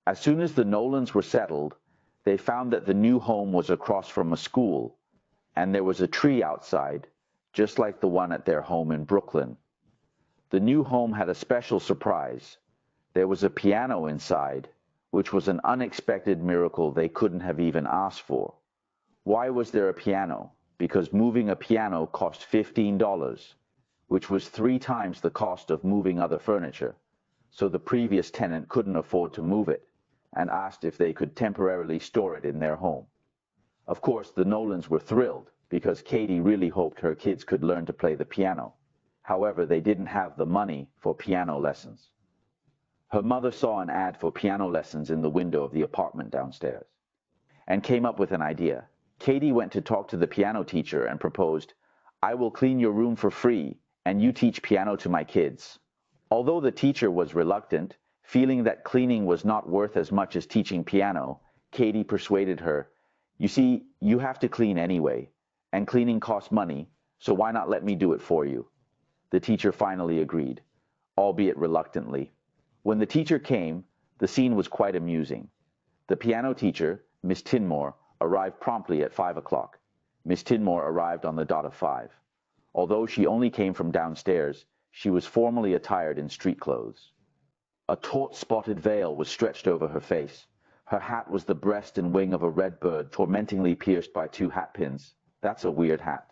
As soon as the Nolans were settled, they found that the new home was across from a school, and there was a tree outside, just like the one at their home in Brooklyn. The new home had a special surprise. There was a piano inside, which was an unexpected miracle they couldn't have even asked for. Why was there a piano? Because moving a piano cost $15, which was 3 times the cost of moving other furniture, so the previous tenant couldn't afford to move it, and asked if they could temporarily store it in their home. Of course, the Nolans were thrilled, because Katie really hoped her kids could learn to play the piano. However, they didn't have the money for piano lessons. Her mother saw an ad for piano lessons in the window of the apartment downstairs, and came up with an idea. Katie went to talk to the piano teacher and proposed, "I will clean your room for free, and you teach piano to my kids." Although the teacher was reluctant, feeling that cleaning was not worth as much as teaching piano, Katie persuaded her, "You see, you have to clean anyway, and cleaning costs money, so why not let me do it for you?" The teacher finally agreed, albeit reluctantly. When the teacher came, the scene was quite amusing. The piano teacher, Miss Tinmore, arrived promptly at 5 o'clock. Miss Tinmore arrived on the dot of 5. Although she only came from downstairs, she was formally attired in street clothes. A taut spotted veil was stretched over her face. Her hat was the breast and wing of a red bird tormentingly pierced by 2 hat pins. That's a weird hat.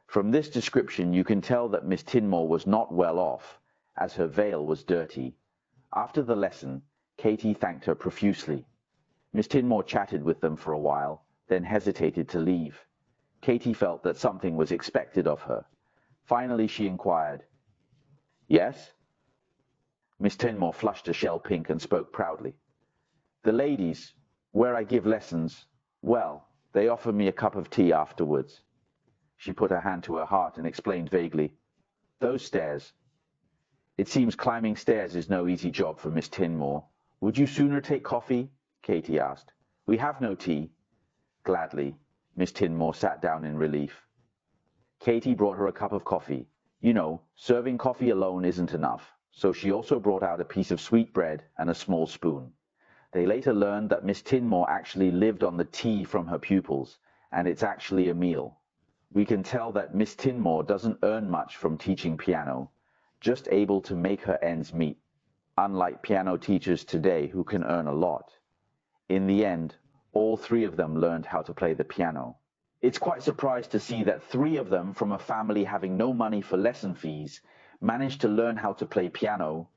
From this description you can tell that Miss Tinmore was not well off, as her veil was dirty. After the lesson, Katie thanked her profusely. Miss Tinmore chatted with them for a while, then hesitated to leave. Katie felt that something was expected of her. Finally she inquired, "Yes?" Miss Tinmore flushed a shell pink and spoke proudly. "The ladies, where I give lessons, well, they offer me a cup of tea afterwards." She put her hand to her heart and explained vaguely, "Those stairs." It seems climbing stairs is no easy job for Miss Tinmore. "Would you sooner take coffee?" Katie asked. "We have no tea." Gladly. Miss Tinmore sat down in relief. Katie brought her a cup of coffee. You know, serving coffee alone isn't enough, so she also brought out a piece of sweet bread and a small spoon. They later learned that Miss Tinmore actually lived on the tea from her pupils, and it's actually a meal. We can tell that Miss Tinmore doesn't earn much from teaching piano, just able to make her ends meet, unlike piano teachers today who can earn a lot. In the end, all 3 of them learned how to play the piano. It's quite surprised to see that 3 of them, from a family having no money for lesson fees, managed to learn how to play piano